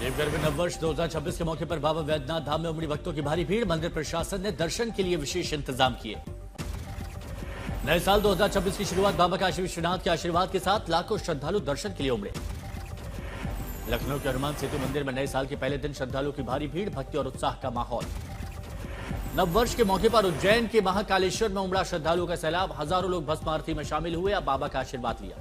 देवघर में नववर्ष 2026 के मौके पर बाबा वैद्यनाथ धाम में उमड़ी भक्तों की भारी भीड़। मंदिर प्रशासन ने दर्शन के लिए विशेष इंतजाम किए। नए साल 2026 की शुरुआत बाबा काशी विश्वनाथ के आशीर्वाद के साथ लाखों श्रद्धालु दर्शन के लिए उमड़े। लखनऊ के हनुमान सेतु मंदिर में नए साल के पहले दिन श्रद्धालुओं की भारी भीड़, भक्ति और उत्साह का माहौल। नववर्ष के मौके पर उज्जैन के महाकालेश्वर में उमड़ा श्रद्धालुओं का सैलाब। हजारों लोग भस्म आरती में शामिल हुए, अब बाबा का आशीर्वाद लिया।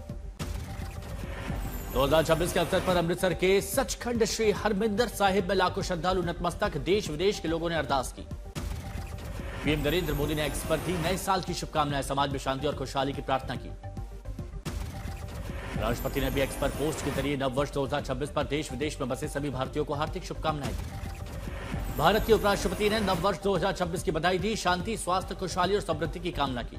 2026 के अवसर पर अमृतसर के सचखंड श्री हरमिंदर साहिब में लाखों श्रद्धालु नतमस्तक। देश विदेश के लोगों ने अरदास की। पीएम नरेंद्र मोदी ने एक्स पर दी नए साल की शुभकामनाएं, समाज में शांति और खुशहाली की प्रार्थना की। राष्ट्रपति ने भी एक्स पर पोस्ट के जरिए नववर्ष 2026 पर देश विदेश में बसे सभी भारतीयों को हार्दिक शुभकामनाएं दी। भारत के उपराष्ट्रपति ने नववर्ष 2026 की बधाई दी, शांति, स्वास्थ्य, खुशहाली और समृद्धि की कामना की।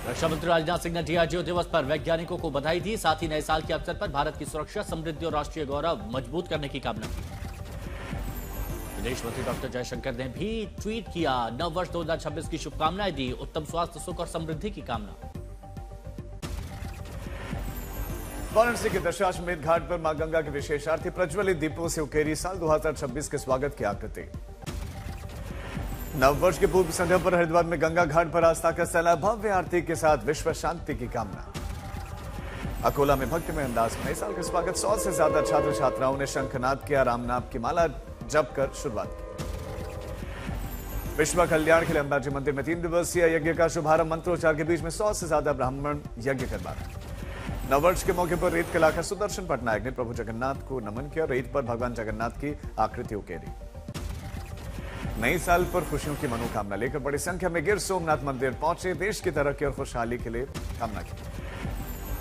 रक्षा मंत्री राजनाथ सिंह ने डीआरडीओ दिवस पर वैज्ञानिकों को बधाई दी, साथ ही नए साल के अवसर पर भारत की सुरक्षा, समृद्धि और राष्ट्रीय गौरव मजबूत करने की कामना की। विदेश मंत्री डॉक्टर जयशंकर ने भी ट्वीट किया, नववर्ष 2026 की शुभकामनाएं दी, उत्तम स्वास्थ्य, सुख और समृद्धि की कामना। वाराणसी के दशाश्वमेध घाट पर मां गंगा के विशेष आरती, प्रज्वलित दीपों से उकेरी साल 2026 के स्वागत की आकृति। नववर्ष के पूर्व संध्या पर हरिद्वार में गंगा घाट पर आस्था का सैलाब, भव्य आरती के साथ विश्व शांति की कामना। अकोला में भक्तिमय अंदाज में नए साल के स्वागत, 100 से ज्यादा छात्र छात्राओं ने शंखनाद किया, राम नाम की माला जप कर शुरुआत की। विश्व कल्याण के लिए अंबाजी मंदिर में 3 दिवसीय यज्ञ का शुभारंभ, मंत्रोच्चार के बीच में 100 से ज्यादा ब्राह्मण यज्ञ करवा रहे। नववर्ष के मौके पर रेत कलाकार सुदर्शन पटनायक ने प्रभु जगन्नाथ को नमन किया, रेत पर भगवान जगन्नाथ की आकृति उकेरी। नई साल पर खुशियों की मनोकामना लेकर बड़ी संख्या में गिर सोमनाथ मंदिर पहुंचे, देश की तरक्की और खुशहाली के लिए कामना की।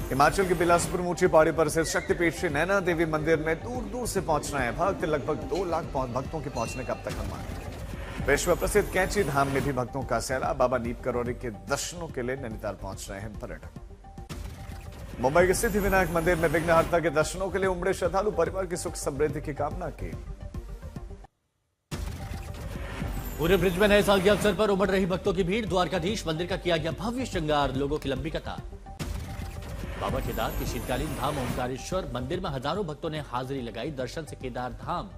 हिमाचल के बिलासपुर ऊंची पहाड़ी पर स्थित शक्तिपीठ श्री नैना देवी मंदिर में दूर दूर से पहुंच रहे हैं भक्त। लगभग 2 लाख भक्तों के पहुंचने का अब तक अनुमान है। विश्व प्रसिद्ध कैंची धाम में भी भक्तों का सैलाब। बाबा नीप करौरी के दर्शनों के लिए नैनीताल पहुंच रहे हैं पर्यटक। मुंबई के सिद्धिविनायक मंदिर में विघ्नहर्ता के दर्शनों के लिए उमड़े श्रद्धालु, परिवार की सुख समृद्धि की कामना की। पूरे ब्रिज में नए साल के अवसर पर उमड़ रही भक्तों की भीड़। द्वारकाधीश मंदिर का किया गया भव्य श्रृंगार, लोगों की लंबी कतार। बाबा केदार के शीतकालीन धाम ओंकारेश्वर मंदिर में हजारों भक्तों ने हाजिरी लगाई। दर्शन से केदार धाम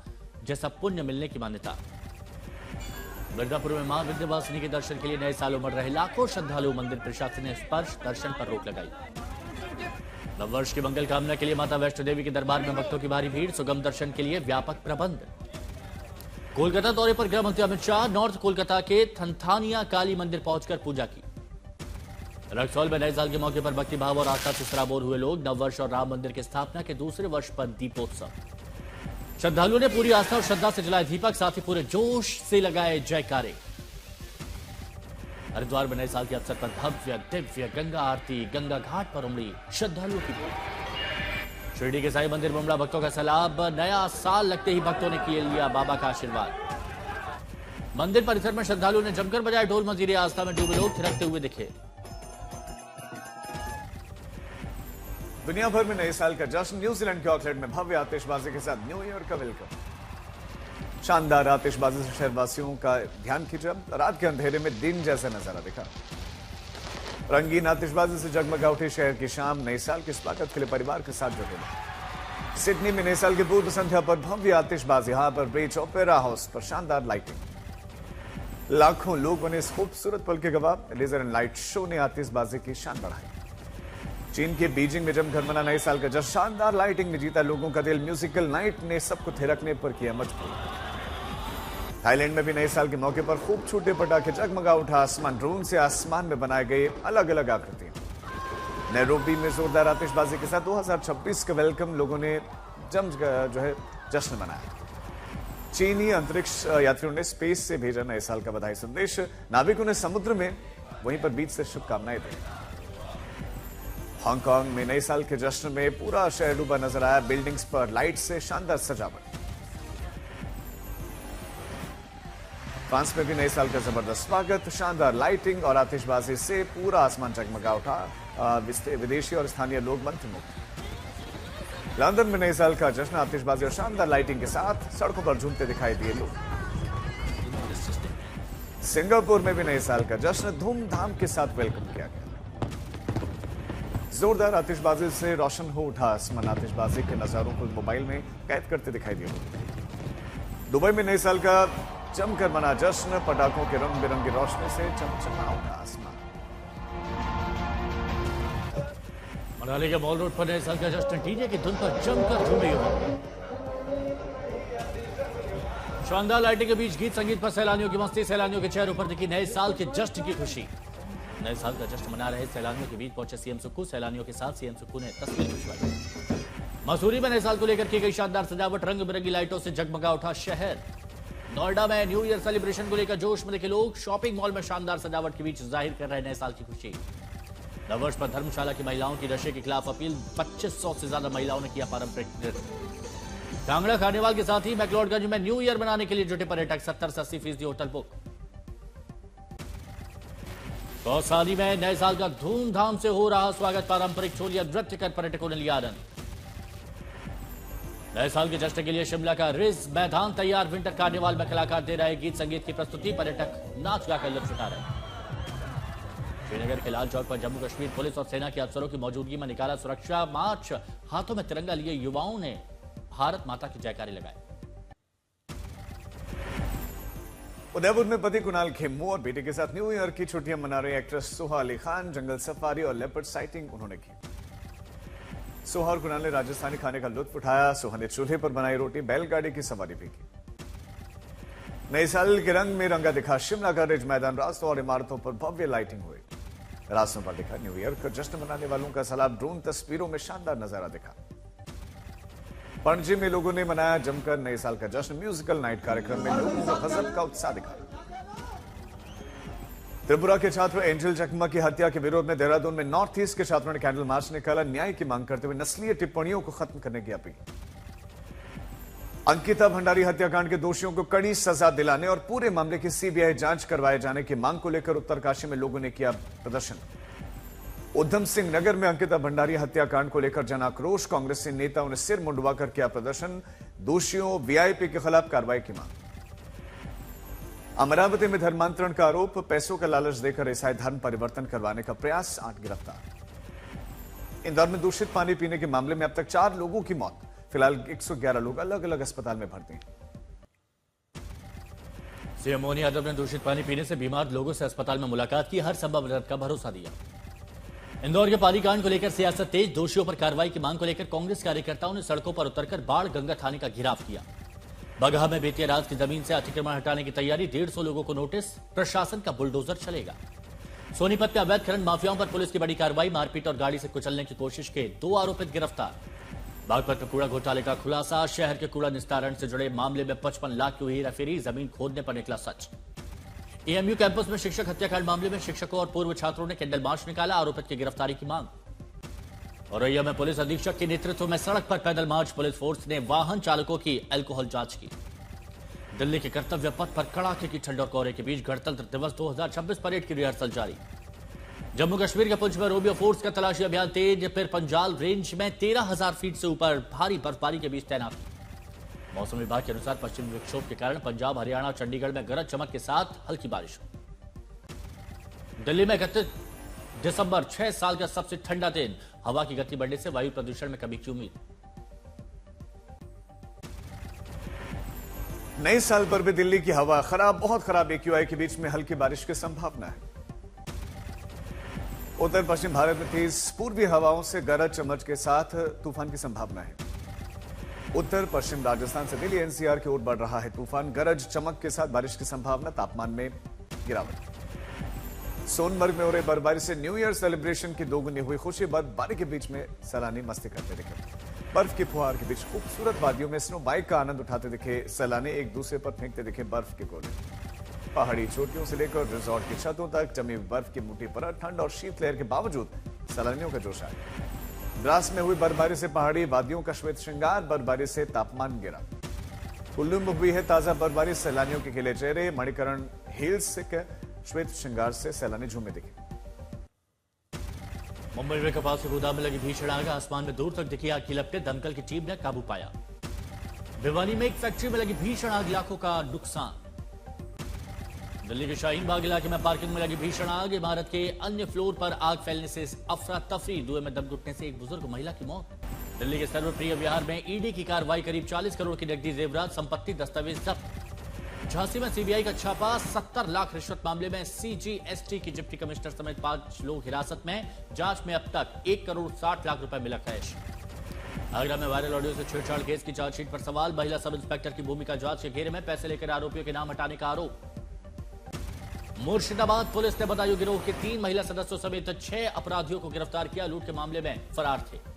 जैसा पुण्य मिलने की मान्यता। मिर्जापुर में मां विंध्यवासिनी के दर्शन के लिए नए साल उमड़ रहे लाखों श्रद्धालु। मंदिर प्रशासन ने स्पर्श दर्शन पर रोक लगाई। नववर्ष की मंगल कामना के लिए माता वैष्णो देवी के दरबार में भक्तों की भारी भीड़, सुगम दर्शन के लिए व्यापक प्रबंध। कोलकाता दौरे पर गृह मंत्री अमित शाह नॉर्थ कोलकाता के थनथानिया काली मंदिर पहुंचकर पूजा की। रक्सौल में नए साल के मौके पर भक्ति भाव और आस्था से सराबोर हुए लोग। नववर्ष और राम मंदिर की स्थापना के दूसरे वर्ष पर दीपोत्सव। श्रद्धालुओं ने पूरी आस्था और श्रद्धा से जलाए दीपक, साथ ही पूरे जोश से लगाए जयकारे। हरिद्वार में नए साल के अवसर पर भव्य दिव्य गंगा आरती, गंगा घाट पर उमड़ी श्रद्धालुओं की भीड़। शिरडी के साईं मंदिर में उमड़ा भक्तों का सैलाब। नया साल लगते ही भक्तों ने किए लिया बाबा का आशीर्वाद। मंदिर परिसर में श्रद्धालुओं ने जमकर बजाए ढोल, मंजीरे। आस्था में डूबे लोग थिरकते हुए दिखे। दुनिया भर में नए साल का जश्न। न्यूजीलैंड के ऑकलैंड में भव्य आतिशबाजी के साथ न्यू ईयर का वेलकम। शानदार आतिशबाजी से शहरवासियों का ध्यान खींचा। रात के अंधेरे में दिन जैसा नजारा दिखा। रंगीन आतिशबाजी से जगमगा उठी शहर की शाम। नए साल के स्वागत के लिए परिवार के साथ जुटे। सिडनी में नए साल की पूर्व संध्या पर भव्य आतिशबाजी। हार्बर ब्रिज, ओपेरा हाउस पर शानदार लाइटिंग। लाखों लोग बने इस खूबसूरत पल के गवाह। लेजर एंड लाइट शो ने आतिशबाजी की शान बढ़ाई। चीन के बीजिंग में जमकर मना नए साल का जश्न। शानदार लाइटिंग ने जीता लोगों का दिल। म्यूजिकल नाइट ने सबको थिरकने पर किया मजबूर। थाईलैंड में भी नए साल के मौके पर खूब छूटे पटाखे, जगमगा उठा आसमान। ड्रोन से आसमान में बनाए गए अलग अलग आकृतियां। नैरोबी में जोरदार आतिशबाजी के साथ 2026 का वेलकम। लोगों ने जश्न मनाया। चीनी अंतरिक्ष यात्रियों ने स्पेस से भेजा नए साल का बधाई संदेश। नाविकों ने समुद्र में, वहीं पर बीच से शुभकामनाएं दी। हांगकांग में नए साल के जश्न में पूरा शहर डूबा नजर आया। बिल्डिंग्स पर लाइट से शानदार सजावट। फ्रांस में भी नए साल का जबरदस्त स्वागत। शानदार लाइटिंग और आतिशबाजी से पूरा आसमान जगमगा उठा। विदेशी और स्थानीय लोग मंत्रमुग्ध। लंदन में नए साल का जश्न, आतिशबाजी और शानदार लाइटिंग के साथ सड़कों पर झूमते दिखाई दिए लोग। सिंगापुर में भी नए साल का जश्न धूमधाम के साथ वेलकम किया गया। जोरदार आतिशबाजी से रोशन हो उठा आसमान। आतिशबाजी के नजारों को मोबाइल में कैद करते दिखाई दिए। दुबई में नए साल का जमकर मना जश्न। पटाखों के रंग बिरंगी रोशनी से चमचमा उठा आसमान। मनाली के मॉल रोड पर नए साल का जश्न। डीजे की धुन पर जमकर झूमे युवा। शानदार लाइटिंग के बीच गीत संगीत पर सैलानियों की मस्ती। सैलानियों के चेहरों पर दिखी नए साल के जश्न की खुशी। नए साल का जश्न मना रहे सैलानियों के बीच पहुंचे सीएम सुक्खू। सैलानियों के साथ सीएम सुक्खू ने तस्वीर खिंचवाई। मसूरी में नए साल को लेकर की गई शानदार सजावट। रंग बिरंगी लाइटों से जगमगा उठा शहर। नोएडा में न्यू ईयर सेलिब्रेशन को लेकर जोश में दिखे लोग। शॉपिंग मॉल में शानदार सजावट के बीच जाहिर कर रहे नए साल की खुशी। नववर्ष पर धर्मशाला की महिलाओं की नशे के खिलाफ अपील। 2500 से ज्यादा महिलाओं ने किया पारंपरिक नृत्य। कांगड़ा कार्निवाल के साथ ही मैक्लोडगंज में न्यू ईयर मनाने के लिए जुटे पर्यटक। 70 से 80% होटल बुक। कौसानी में नए साल का धूमधाम से हो रहा स्वागत। पारंपरिक छोलिया नृत्य कर पर्यटकों ने लिया आनंद। नए साल के जश्न के लिए शिमला का रिज मैदान तैयार। विंटर कार्निवाल में कलाकार दे रहे गीत संगीत की प्रस्तुति। पर्यटक नाच गाकर लुत्फ उठा रहे। श्रीनगर के लाल चौक पर जम्मू कश्मीर पुलिस और सेना के अफसरों की मौजूदगी में निकाला सुरक्षा मार्च। हाथों में तिरंगा लिए युवाओं ने भारत माता की जयकारे लगाए। उदयपुर में पति कुणाल खेमू और बेटे के साथ न्यू ईयर की छुट्टियां मना रहे एक्ट्रेस सोहा अली खान। जंगल सफारी और लेपर्ड साइटिंग उन्होंने की। सोहा और कुणाल ने राजस्थानी खाने का लुत्फ उठाया। सोहा ने चूल्हे पर बनाई रोटी, बैलगाड़ी की सवारी भी की। नए साल के रंग में रंगा दिखा शिमला का रिज मैदान। रास्तों और इमारतों पर भव्य लाइटिंग हुई। रास्तों पर दिखा न्यू ईयर का जश्न मनाने वालों का सैलाब। ड्रोन तस्वीरों में शानदार नजारा दिखा। पणजी में लोगों ने मनाया जमकर नए साल का जश्न। म्यूजिकल नाइट कार्यक्रम में लोगों को गजब का उत्साह दिखा। त्रिपुरा के छात्र एंजल चकमा की हत्या के विरोध में देहरादून में नॉर्थ ईस्ट के छात्रों ने कैंडल मार्च निकाला। न्याय की मांग करते हुए नस्लीय टिप्पणियों को खत्म करने की अपील। अंकिता भंडारी हत्याकांड के दोषियों को कड़ी सजा दिलाने और पूरे मामले की सीबीआई जांच करवाए जाने की मांग को लेकर उत्तरकाशी में लोगों ने किया प्रदर्शन। उधम सिंह नगर में अंकिता भंडारी हत्याकांड को लेकर जन आक्रोश। कांग्रेसी नेताओं ने सिर मुंडवाकर किया प्रदर्शन। दोषियों वीआईपी के खिलाफ कार्रवाई की मांग। अमरावती में धर्मांतरण का आरोप। पैसों का लालच देकर ईसाई धर्म परिवर्तन करवाने का प्रयास। 8 गिरफ्तार। इंदौर में दूषित पानी पीने के मामले में अब तक 4 लोगों की मौत। फिलहाल 111 लोग अलग अलग अस्पताल में भर्ती हैं। सीएम मोनी यादव ने दूषित पानी पीने से बीमार लोगों से अस्पताल में मुलाकात की। हर संभव मदद का भरोसा दिया। इंदौर के पानी कांड को लेकर सियासत तेज। दोषियों पर कार्रवाई की मांग को लेकर कांग्रेस कार्यकर्ताओं ने सड़कों पर उतरकर बाढ़ गंगा थाने का घेराव किया। बगहा में बेतिया राज की जमीन से अतिक्रमण हटाने की तैयारी। 150 लोगों को नोटिस। प्रशासन का बुलडोजर चलेगा। सोनीपत में अवैध खनन माफियाओं पर पुलिस की बड़ी कार्रवाई। मारपीट और गाड़ी से कुचलने की कोशिश के 2 आरोपित गिरफ्तार। बागपत में कूड़ा घोटाले का खुलासा। शहर के कूड़ा निस्तारण से जुड़े मामले में 55 लाख की हुई हेराफेरी। जमीन खोदने पर निकला सच। एएमयू कैंपस में शिक्षक हत्याकांड मामले में शिक्षकों और पूर्व छात्रों ने कैंडल मार्च निकाला। आरोपित की गिरफ्तारी की मांग। औरैया में पुलिस अधीक्षक के नेतृत्व में सड़क पर पैदल मार्च। पुलिस फोर्स ने वाहन चालकों की अल्कोहल जांच की। दिल्ली के कर्तव्य पथ पर कड़ाके की ठंड और कोहरे के बीच गणतंत्र दिवस 2026 परेड की रिहर्सल जारी। जम्मू कश्मीर के पुंछ में रोबियो फोर्स का तलाशी अभियान तेज। फिर पंजाल रेंज में 13,000 फीट से ऊपर भारी बर्फबारी के बीच तैनात। मौसम विभाग के अनुसार पश्चिमी विक्षोभ के कारण पंजाब, हरियाणा और चंडीगढ़ में गरज चमक के साथ हल्की बारिश। दिल्ली में 31 दिसंबर 6 साल का सबसे ठंडा दिन। हवा की गति बढ़ने से वायु प्रदूषण में कमी की उम्मीद। नए साल पर भी दिल्ली की हवा खराब, बहुत खराब। एक्यूआई के बीच में हल्की बारिश की संभावना है। उत्तर पश्चिम भारत में तेज पूर्वी हवाओं से गरज चमक के साथ तूफान की संभावना है। उत्तर पश्चिम राजस्थान से दिल्ली एनसीआर की ओर बढ़ रहा है तूफान। गरज चमक के साथ बारिश की संभावना। तापमान में गिरावट। सोनमर्ग में हो रही बर्फबारी से न्यू ईयर सेलिब्रेशन की दोगुनी हुई खुशी। बर्फबारी के बीच में सैलानी मस्ती करते दिखे। बर्फ की फुहार के बीच खूबसूरत वादियों में स्नो बाइक का आनंद उठाते दिखे। सैलानी एक दूसरे पर फेंकते दिखे बर्फ के गोले। पहाड़ी चोटियों से लेकर रिजॉर्ट की छतों तक जमी बर्फ की मोटी परत। ठंड और शीतलहर के बावजूद सैलानियों का जोश आया। द्रास में हुई बर्फबारी से पहाड़ी वादियों का श्वेत श्रृंगार। बर्फबारी से तापमान गिरा। कुल्लू में हुई है ताजा बर्फबारी। सैलानियों के खिले चेहरे। मणिकरण हिल्स के श्वेत श्रृंगार से सैलानी झूमे दिखे। मुंबई में कपास के गोदाम में लगी भीषण आग। आसमान में दूर तक दिखी आग की लपटें। दमकल की टीम ने काबू पाया। भिवानी में एक फैक्ट्री में लगी भीषण आग। लाखों का नुकसान। दिल्ली के शाहीन बाग इलाके में पार्किंग में लगी भीषण आग, इमारत के अन्य फ्लोर पर आग फैलने से अफरा तफरी, धुएं में दम घुटने से एक बुजुर्ग महिला की मौत। दिल्ली के सर्वप्रिय विहार में ईडी की कार्रवाई, करीब 40 करोड़ की नकदी, जेवरात, संपत्ति, दस्तावेज जब्त। झांसी में सीबीआई का छापा, 70 लाख रिश्वत मामले में सीजीएसटी की डिप्टी कमिश्नर समेत 5 लोग हिरासत में, जांच में अब तक 1 करोड़ 60 लाख रुपए मिला कैश। आगरा में वायरल ऑडियो से छेड़छाड़ केस की चार्जशीट पर सवाल, महिला सब इंस्पेक्टर की भूमिका जांच के घेरे में, पैसे लेकर आरोपियों के नाम हटाने का आरोप। मुर्शिदाबाद पुलिस ने बदायूं गिरोह के 3 महिला सदस्यों समेत 6 अपराधियों को गिरफ्तार किया, लूट के मामले में फरार थे।